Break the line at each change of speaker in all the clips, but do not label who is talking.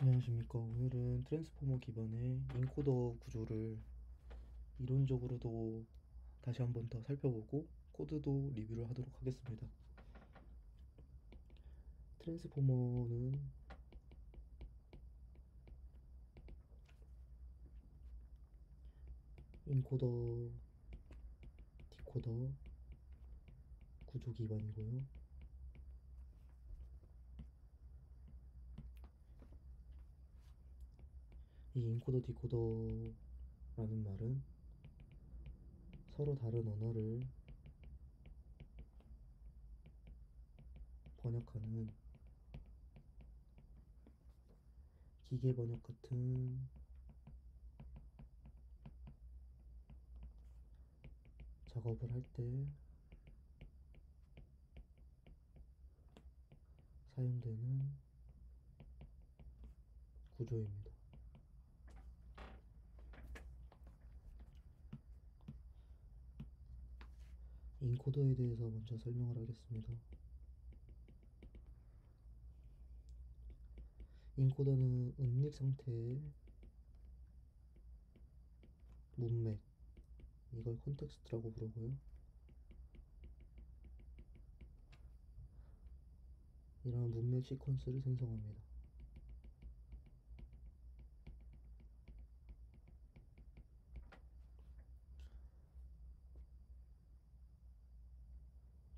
안녕하십니까. 오늘은 트랜스포머 기반의 인코더 구조를 이론적으로도 다시 한번 더 살펴보고 코드도 리뷰를 하도록 하겠습니다. 트랜스포머는 인코더, 디코더 구조 기반이고요. 이 인코더, 디코더라는 말은 서로 다른 언어를 번역하는 기계 번역 같은 작업을 할 때 사용되는 구조입니다. 인코더에 대해서 먼저 설명을 하겠습니다. 인코더는 은닉 상태의 문맥, 이걸 컨텍스트라고 부르고요. 이러한 문맥 시퀀스를 생성합니다.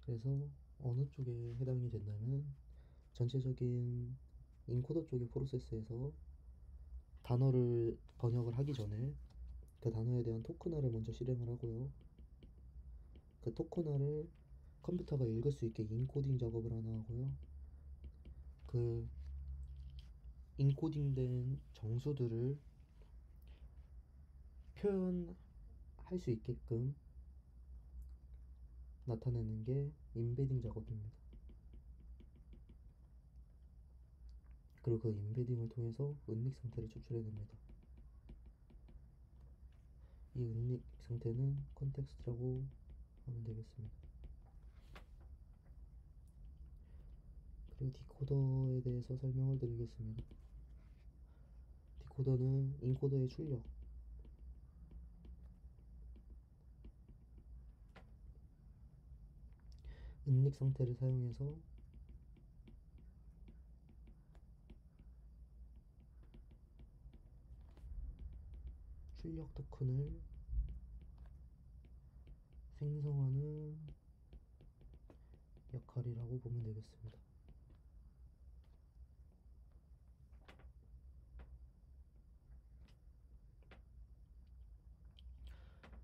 그래서 어느 쪽에 해당이 된다면 전체적인 인코더 쪽의 프로세스에서 단어를 번역을 하기 전에 그 단어에 대한 토큰화를 먼저 실행을 하고요. 그 토큰화를 컴퓨터가 읽을 수 있게 인코딩 작업을 하나 하고요. 그 인코딩된 정수들을 표현할 수 있게끔 나타내는 게 임베딩 작업입니다. 그리고 그 임베딩을 통해서 은닉 상태를 추출해냅니다. 이 은닉 상태는 컨텍스트라고 하면 되겠습니다. 그리고 디코더에 대해서 설명을 드리겠습니다. 디코더는 인코더의 출력, 은닉 상태를 사용해서 출력 토큰을 생성하는 역할이라고 보면 되겠습니다.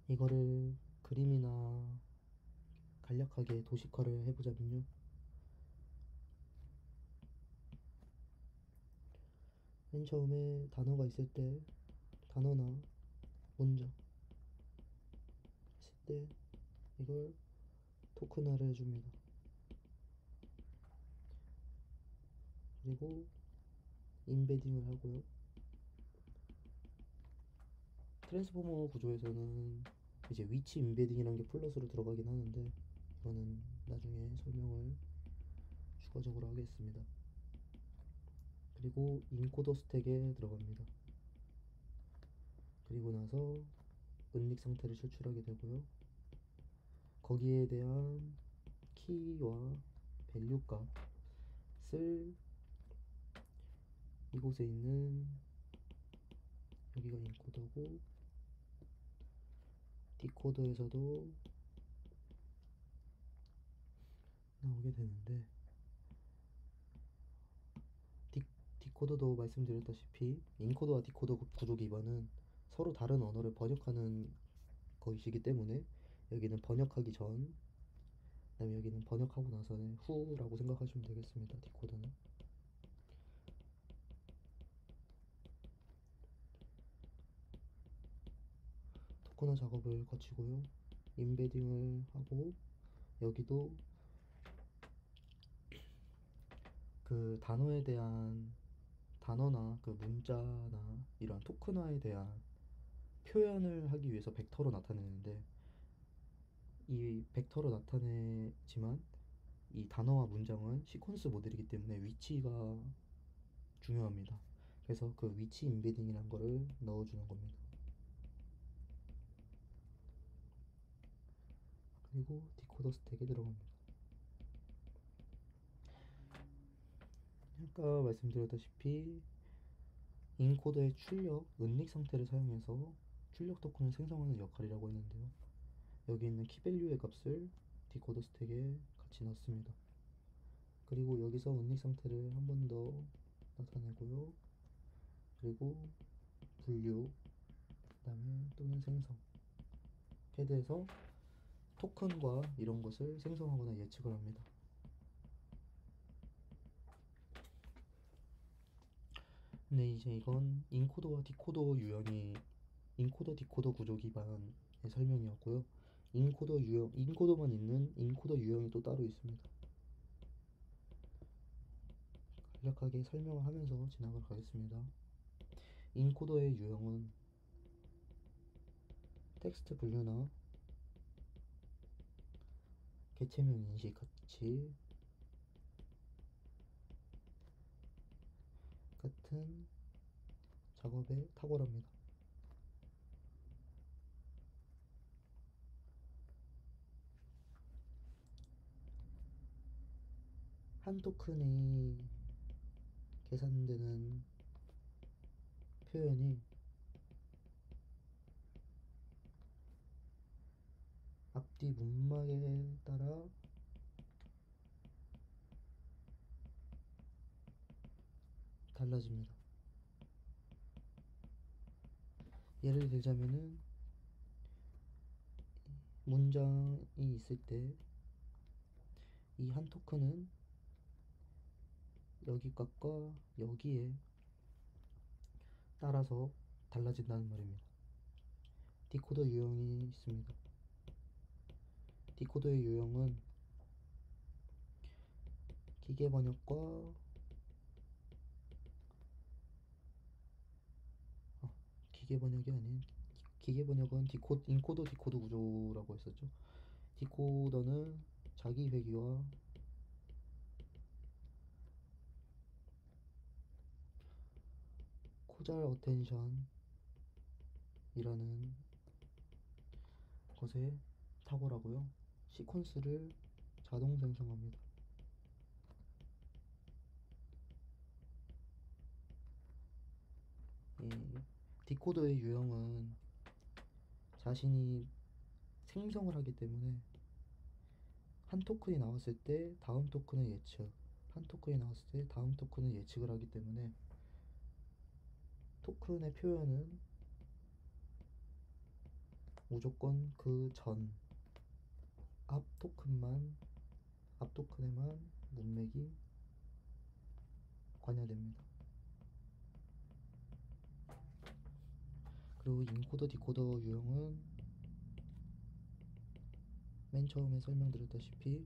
이거를 그림이나 간략하게 도식화를 해보자면요. 맨 처음에 단어가 있을 때 단어나 문장 했을 때 이걸 토큰화를 해줍니다. 그리고 임베딩을 하고요. 트랜스포머 구조에서는 이제 위치 임베딩이라는 게 플러스로 들어가긴 하는데 이거는 나중에 설명을 추가적으로 하겠습니다. 그리고 인코더 스택에 들어갑니다. 그리고 나서 은닉 상태를 추출하게 되고요. 거기에 대한 키와 밸류 값을 이곳에 있는 여기가 인코더고 디코더에서도 나오게 되는데 디, 디코더도 말씀드렸다시피 인코더와 디코더 구조 기반은 서로 다른 언어를 번역하는 것이기 때문에 여기는 번역하기 전, 그다음에 여기는 번역하고 나서의 후라고 생각하시면 되겠습니다. 디코더는 토커너 작업을 거치고요. 임베딩을 하고 여기도 그 단어에 대한 단어나 그 문자나 이런 토큰화에 대한 표현을 하기 위해서 벡터로 나타내는데 이 벡터로 나타내지만 이 단어와 문장은 시퀀스 모델이기 때문에 위치가 중요합니다. 그래서 그 위치 임베딩이란 거를 넣어주는 겁니다. 그리고 디코더 스택에 들어갑니다. 아까 말씀드렸다시피 인코더의 출력, 은닉 상태를 사용해서 출력 토큰을 생성하는 역할이라고 했는데요. 여기 있는 키밸류의 값을 디코더 스택에 같이 넣습니다. 그리고 여기서 은닉 상태를 한 번 더 나타내고요. 그리고 분류, 그 다음에 또는 생성, 헤드에서 토큰과 이런 것을 생성하거나 예측을 합니다. 근데 이제 이건 인코더와 디코더 유형이 인코더 디코더 구조 기반의 설명이었고요. 인코더 유형, 인코더만 있는 인코더 유형이 또 따로 있습니다. 간략하게 설명을 하면서 진행을 가겠습니다. 인코더의 유형은 텍스트 분류나 개체명 인식 같이 같은 작업에 탁월합니다. 한 토큰이 계산되는 표현이 앞뒤 문막에 따라 달라집니다. 예를 들자면은 문장이 있을 때 이 한 토큰은 여기 값과 여기에 따라서 달라진다는 말입니다. 디코더 유형이 있습니다. 디코더의 유형은 기계 번역과 기계 번역이 아닌 기계 번역은 인코더 디코더 구조라고 했었죠. 디코더는 자기 회귀와 코잘 어텐션이라는 것에 탁월하고요. 시퀀스를 자동 생성합니다. 이 디코더의 유형은 자신이 생성을 하기 때문에 한 토큰이 나왔을 때 다음 토큰의 예측, 한 토큰이 나왔을 때 다음 토큰의 예측을 하기 때문에 토큰의 표현은 무조건 그 전 앞 토큰에만 문맥이 관여됩니다. 그리고 인코더 디코더 유형은 맨 처음에 설명드렸다시피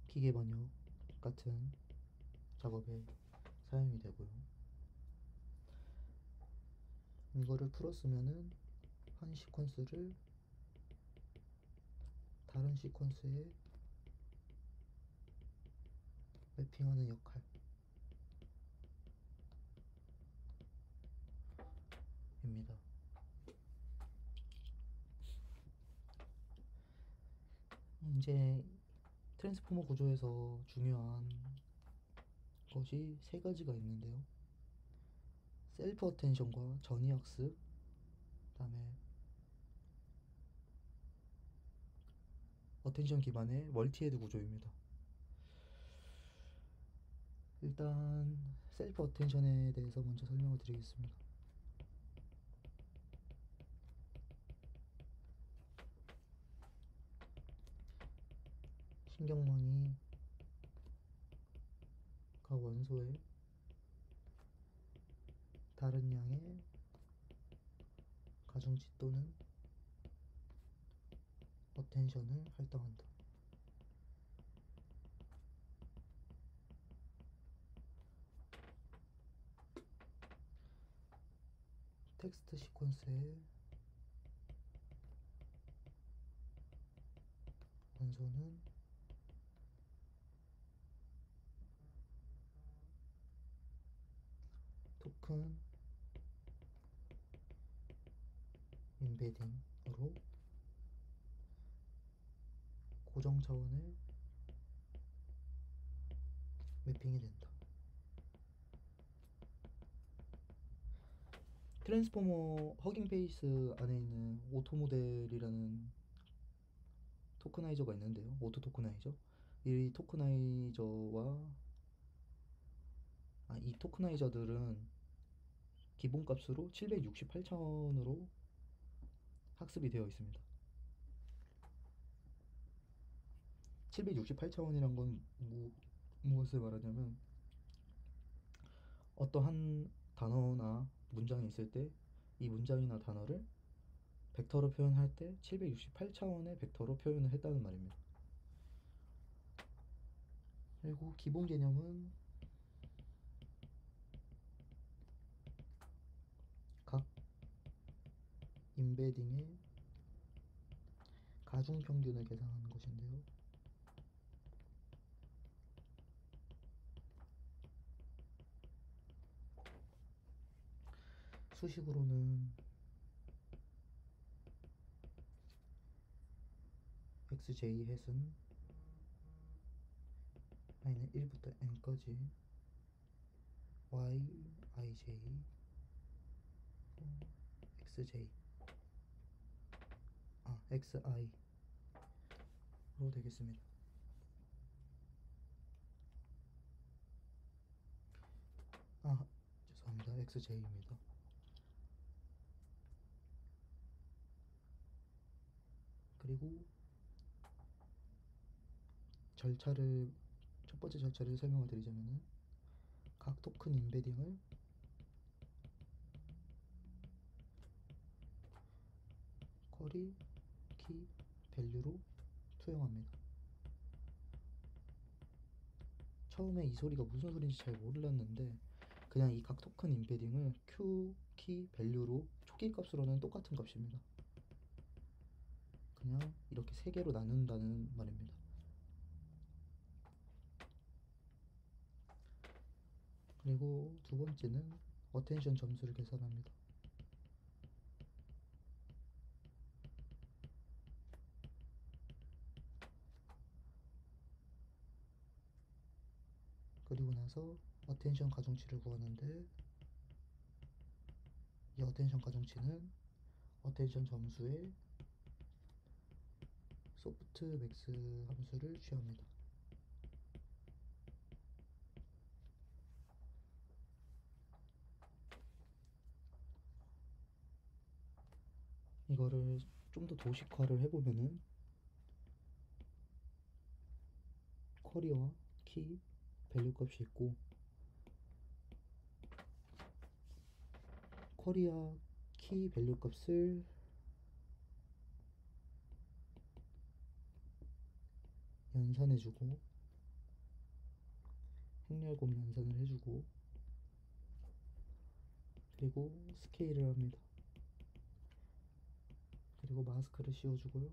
기계 번역 같은 작업에 사용이 되고요. 이거를 풀었으면은 한 시퀀스를 다른 시퀀스에 매핑하는 역할입니다. 이제 트랜스포머 구조에서 중요한 것이 세 가지가 있는데요. 셀프 어텐션과 전위 학습, 그 다음에 어텐션 기반의 멀티헤드 구조입니다. 일단 셀프 어텐션에 대해서 먼저 설명을 드리겠습니다. 신경망이 각 원소에 다른 양의 가중치 또는 어텐션을 할당한다. 텍스트 시퀀스의 원소는 토큰 임베딩으로 고정 차원을 매핑이 된다. 트랜스포머 허깅 페이스 안에 있는 오토 모델이라는 토크나이저가 있는데요. 오토 토크나이저. 이 토크나이저들은 기본값으로 768차원으로 학습이 되어 있습니다. 768차원이란 건 무엇을 말하냐면 어떠한 단어나 문장이 있을 때 이 문장이나 단어를 벡터로 표현할 때 768차원의 벡터로 표현을 했다는 말입니다. 그리고 기본 개념은 각 임베딩의 가중평균을 계산하는 것인데요. 수식으로는 xj 햇은 i는 1부터 n까지 y, ij, xj, xi로 되겠습니다. 죄송합니다. xj입니다. 그리고 첫 번째 절차를 설명을 드리자면은 각 토큰 임베딩을 쿼리, 키, 밸류로 투영합니다. 처음에 이 소리가 무슨 소리인지 잘 몰랐는데 그냥 이 각 토큰 임베딩을 q, 키, 밸류로 초기 값으로는 똑같은 값입니다. 그냥 이렇게 세 개로 나눈다는 말입니다. 그리고 두 번째는 어텐션 점수를 계산합니다. 그리고 나서 어텐션 가중치를 구하는데 이 어텐션 가중치는 어텐션 점수의 소프트맥스 함수를 취합니다. 이거를 좀 더 도식화를 해보면은 쿼리와 키, 밸류 값이 있고 쿼리와 키 밸류 값을 연산해주고 행렬 곱 연산을 해주고 그리고 스케일을 합니다. 그리고 마스크를 씌워주고요.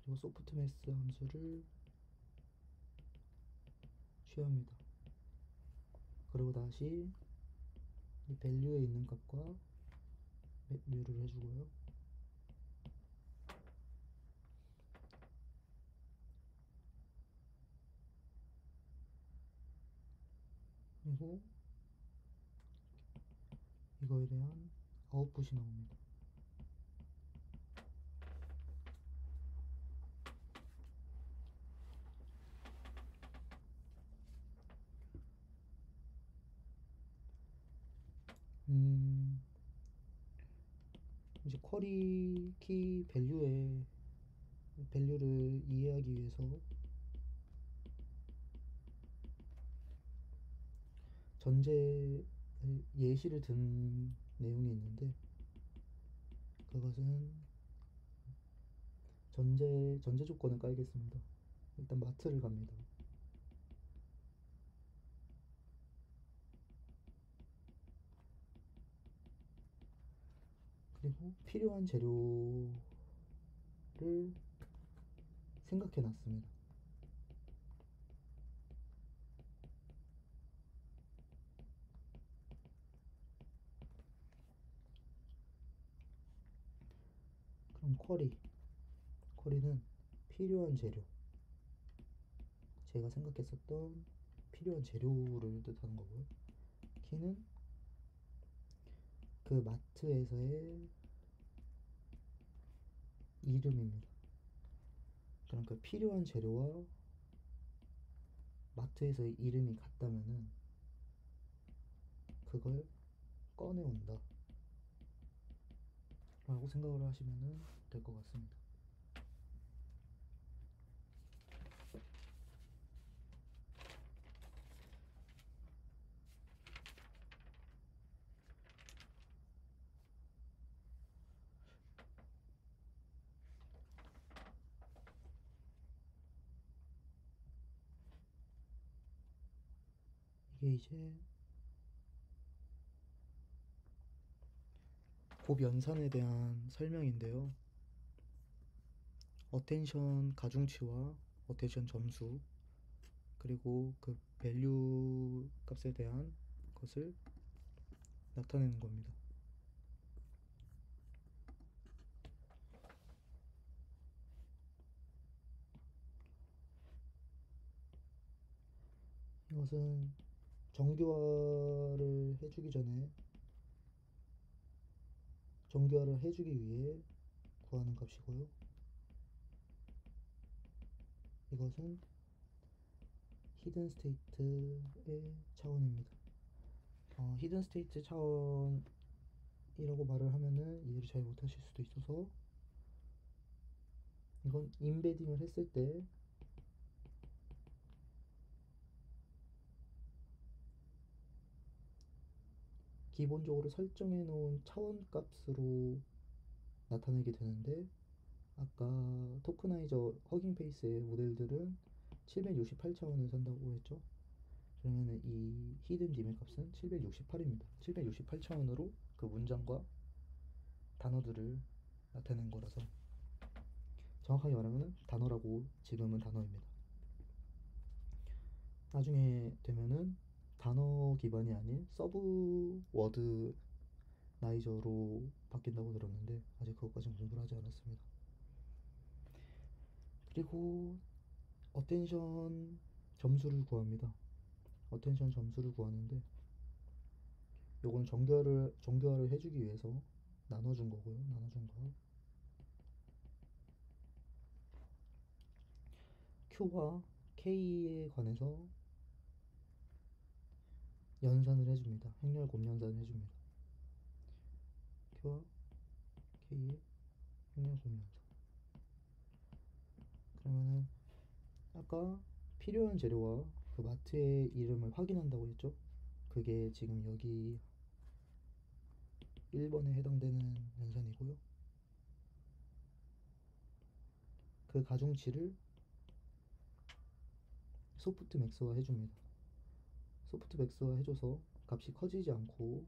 그리고 소프트맥스 함수를 취합니다. 그리고 다시 이 밸류에 있는 값과 뮤를 해주고요. 그리고 이거에 대한 아웃풋이 나옵니다. 이제 쿼리 키 밸류를 이해하기 위해서 전제 예시를 든 내용이 있는데 그것은 전제 조건을 깔겠습니다. 일단 마트를 갑니다. 그리고 필요한 재료를 생각해 놨습니다. 쿼리는 필요한 재료, 제가 생각했었던 필요한 재료를 뜻하는 거고요. 키는 그 마트에서의 이름입니다. 그러니까 필요한 재료와 마트에서의 이름이 같다면은 그걸 꺼내온다 라고 생각을 하시면 될 것 같습니다. 이게 이제 곱연산에 대한 설명인데요. 어텐션 가중치와 어텐션 점수, 그리고 그 밸류 값에 대한 것을 나타내는 겁니다. 이것은 정교화를 해주기 위해 구하는 값이고요. 이것은 히든 스테이트의 차원입니다. 히든 스테이트 차원이라고 말을 하면은 이해를 잘 못하실 수도 있어서, 이건 인베딩을 했을 때 기본적으로 설정해 놓은 차원 값으로 나타내게 되는데, 아까 토크나이저 허깅 페이스의 모델들은 768차원을 산다고 했죠. 그러면 이 히든 디멜 값은 768입니다. 768차원으로 그 문장과 단어들을 나타낸 거라서 정확하게 말하면 단어라고 지금은 단어입니다. 나중에 되면은 단어 기반이 아닌 서브 워드 나이저로 바뀐다고 들었는데 아직 그것까지는 공부를 하지 않았습니다. 그리고 어텐션 점수를 구합니다. 어텐션 점수를 구하는데 요건 정교화를 해주기 위해서 나눠준 거고요. 나눠준 거 Q와 K에 관해서 연산을 해줍니다. 행렬 곱연산을 해줍니다. Q와 K의 행렬 곱연산. 그러면은 아까 필요한 재료와 그 마트의 이름을 확인한다고 했죠? 그게 지금 여기 1번에 해당되는 연산이고요. 그 가중치를 소프트 맥스화 해줍니다. 소프트 맥스화 해줘서 값이 커지지 않고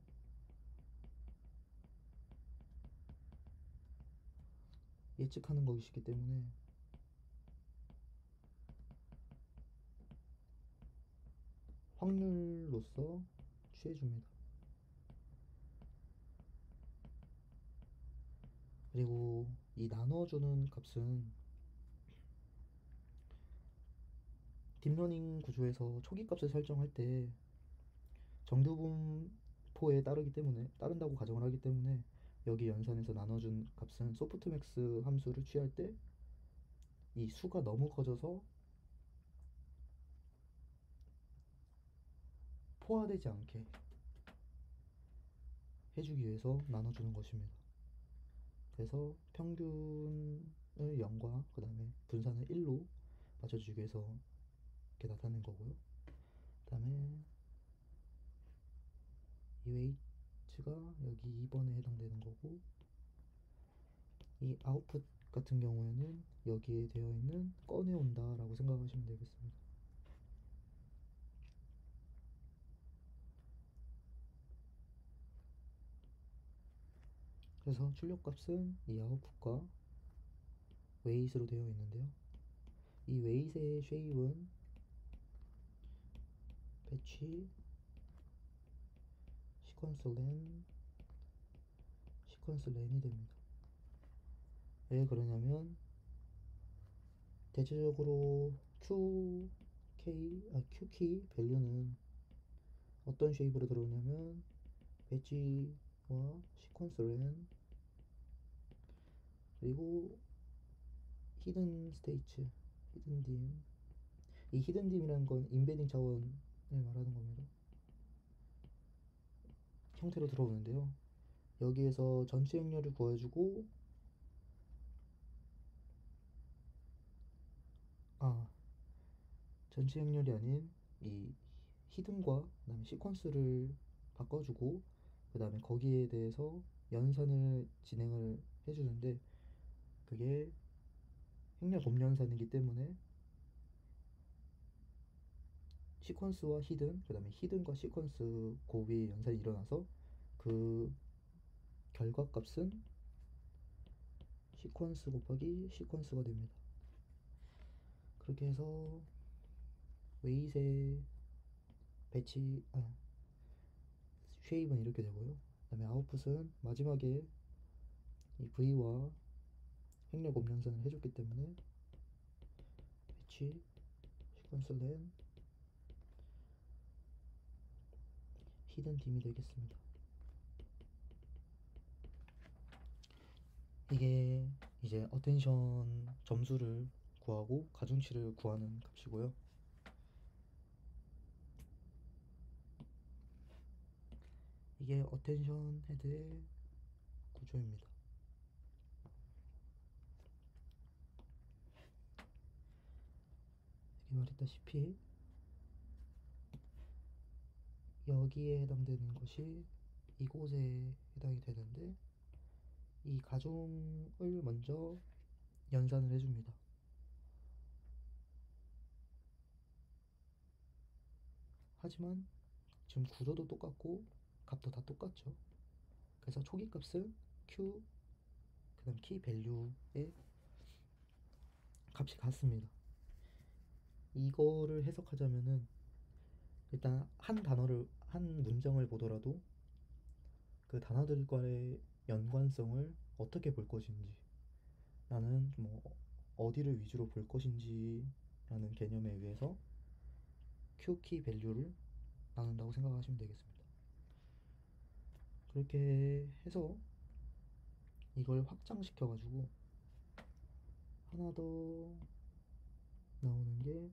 예측하는 것이기 때문에 확률로서 취해줍니다. 그리고 이 나눠주는 값은 딥러닝 구조에서 초기 값을 설정할 때 정규분포에 따른다고 가정을 하기 때문에 여기 연산에서 나눠준 값은 소프트맥스 함수를 취할 때 이 수가 너무 커져서 포화되지 않게 해주기 위해서 나눠주는 것입니다. 그래서 평균을 0과 그 다음에 분산을 1로 맞춰주기 위해서 이렇게 나타낸 거고요. 그 다음에 이 웨이트가 여기 2번에 해당되는 거고, 이 아웃풋 같은 경우에는 여기에 되어 있는 꺼내온다 라고 생각하시면 되겠습니다. 그래서 출력값은 이 아웃풋과 웨이트로 되어 있는데요. 이 웨이트의 쉐입은 배치, 시퀀스 렌이 됩니다. 왜 그러냐면 대체적으로 QK 밸류는 어떤 쉐입으로 들어오냐면 배지와 시퀀스 렌 그리고 히든 스테이츠, 히든 딤. 이 히든 딤이라는 건 임베딩 차원을 말하는 겁니다. 형태로 들어오는데요. 여기에서 전체 행렬을 구해주고 아 전체 행렬이 아닌 이 히든과 그다음에 시퀀스를 바꿔주고 그다음에 거기에 대해서 연산을 진행을 해주는데 그게 행렬 곱연산이기 때문에 시퀀스와 히든 그다음에 히든과 시퀀스 그 위에 연산이 일어나서 그 결과값은 시퀀스 곱하기 시퀀스가 됩니다. 그렇게 해서 웨이트의 배치 쉐입은 이렇게 되고요. 그 다음에 아웃풋은 마지막에 이 V와 행렬 곱연산을 해줬기 때문에 배치 시퀀스 렌 히든 딤이 되겠습니다. 이게 이제 어텐션 점수를 구하고 가중치를 구하는 값이고요. 이게 어텐션 헤드의 구조입니다. 여기 말했다시피 여기에 해당되는 것이 이곳에 해당이 되는데 이 가중을 먼저 연산을 해줍니다. 하지만 지금 구조도 똑같고 값도 다 똑같죠. 그래서 초기 값은 Q 그 다음 키 밸류의 값이 같습니다. 이거를 해석하자면은 일단 한 문장을 보더라도 그 단어들과의 연관성을 어떻게 볼 것인지 라는 뭐 어디를 위주로 볼 것인지 라는 개념에 의해서 Q키 밸류를 나눈다고 생각하시면 되겠습니다. 그렇게 해서 이걸 확장시켜 가지고 하나 더 나오는 게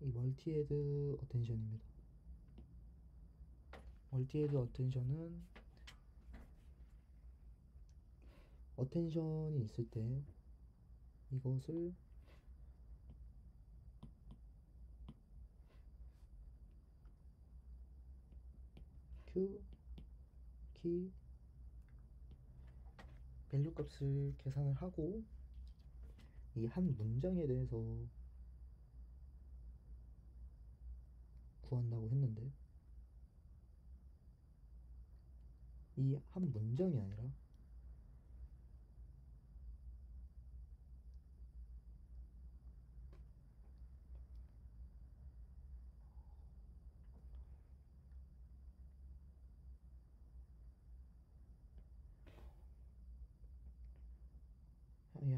이 멀티헤드 어텐션입니다. 멀티헤드 어텐션은 어텐션이 있을 때 이것을 Q, 키, 밸류 값을 계산을 하고 이 한 문장에 대해서 구한다고 했는데 이 한 문장이 아니라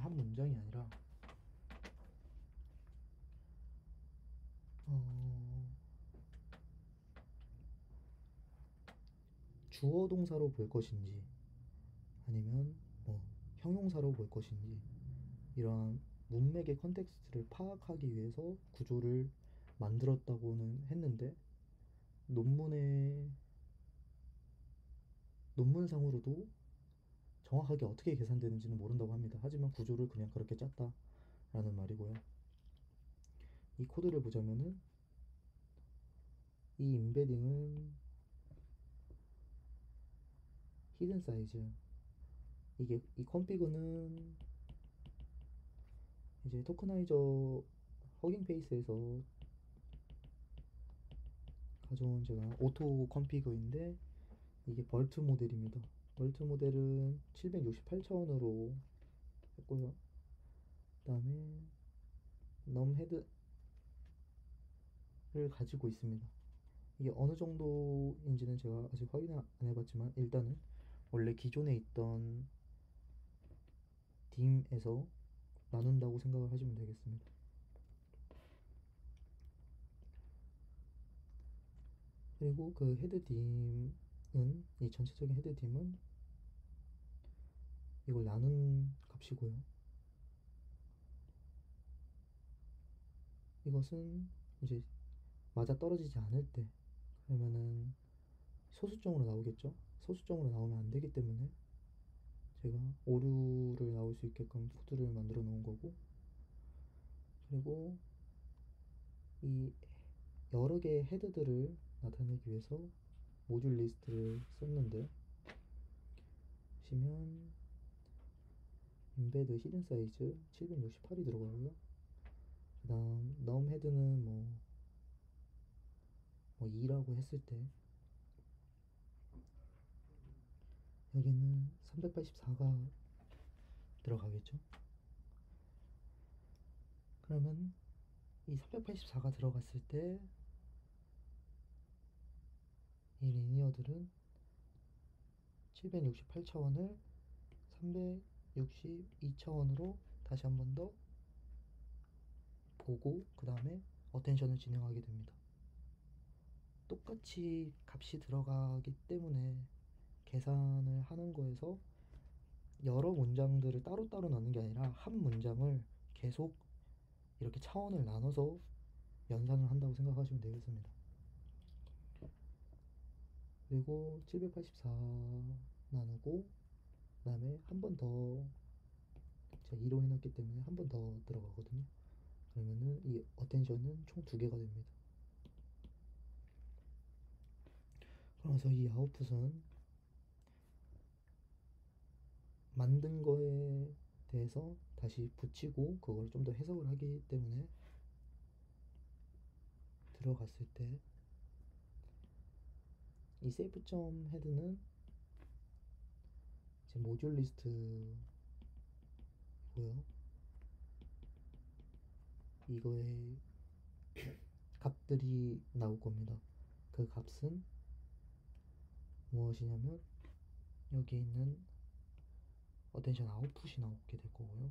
한 문장이 아니라 어, 주어 동사로 볼 것인지 아니면 뭐 형용사로 볼 것인지 이러한 문맥의 컨텍스트를 파악하기 위해서 구조를 만들었다고는 했는데 논문의 논문상으로도 정확하게 어떻게 계산되는지는 모른다고 합니다. 하지만 구조를 그냥 그렇게 짰다라는 말이고요. 이 코드를 보자면은 이 임베딩은 히든 사이즈 이게 이 컴피그는 이제 토크나이저 허깅 페이스에서 가져온 제가 오토 컴피그인데 이게 벌트 모델입니다. 벌트 모델은 768차원으로 했고요. 그 다음에 넘 헤드를 가지고 있습니다. 이게 어느 정도인지는 제가 아직 확인 안 해봤지만 일단은 원래 기존에 있던 딤에서 나눈다고 생각을 하시면 되겠습니다. 그리고 그 헤드 딤은, 이 전체적인 헤드 딤은 이걸 나눈 값이고요. 이것은 이제 맞아 떨어지지 않을 때, 그러면은 소수점으로 나오겠죠. 소수점으로 나오면 안 되기 때문에 제가 오류를 나올 수 있게끔 코드를 만들어 놓은 거고, 그리고 이 여러 개의 헤드들을 나타내기 위해서 모듈 리스트를 썼는데, 보시면 인베드 히든 사이즈 768이 들어가고요. 그 다음 넘 헤드는 뭐 2라고 했을 때 여기는 384가 들어가겠죠. 그러면 이 384가 들어갔을 때 이 리니어들은 768차원을 362차원으로 다시 한 번 더 보고 그 다음에 어텐션을 진행하게 됩니다. 똑같이 값이 들어가기 때문에 계산을 하는 거에서 여러 문장들을 따로따로 넣는 게 아니라 한 문장을 계속 이렇게 차원을 나눠서 연산을 한다고 생각하시면 되겠습니다. 그리고 784 나누고 그 다음에 한 번 더 제가 2로 해놨기 때문에 한 번 더 들어가거든요. 그러면은 이 어텐션은 총 2개가 됩니다. 그래서 이 아웃풋은 만든 거에 대해서 다시 붙이고 그걸 좀 더 해석을 하기 때문에 들어갔을 때 이 세이프점 헤드는 제 모듈 리스트고요. 이거에 값들이 나올 겁니다. 그 값은 무엇이냐면 여기 있는 어텐션 아웃풋이 나오게 될 거고요.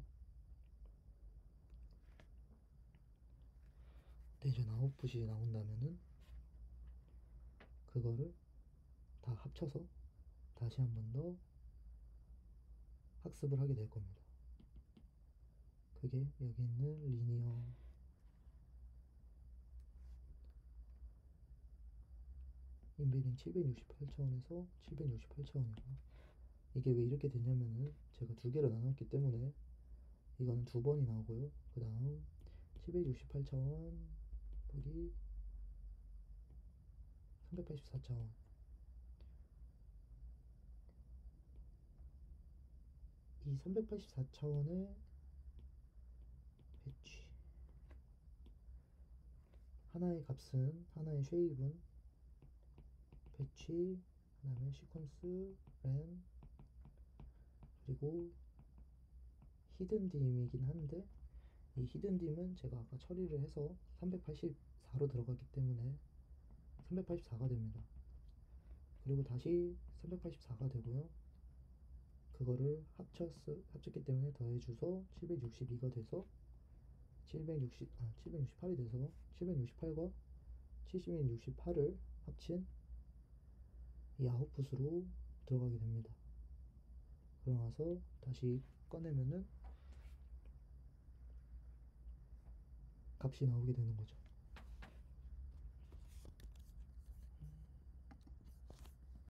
어텐션 아웃풋이 나온다면은 그거를 다 합쳐서 다시 한 번 더 학습을 하게 될 겁니다. 그게 여기 있는 리니어 인베딩 768차원에서 768차원이고요. 이게 왜 이렇게 됐냐면은 제가 2개로 나눴기 때문에 이거는 2번이 나오고요. 그 다음 768차원 여기 384차원, 이 384차원의 배치 하나의 값은, 하나의 쉐입은 배치, 그 다음에 시퀀스, 램, 그리고 히든딤이긴 한데 이 히든딤은 제가 아까 처리를 해서 384로 들어갔기 때문에 384가 됩니다. 그리고 다시 384가 되고요. 그거를 합쳤기 때문에 더해줘서 762가 돼서 768이 돼서 768과 768을 합친 이 아웃풋으로 들어가게 됩니다. 그러고 나서 다시 꺼내면은 값이 나오게 되는 거죠.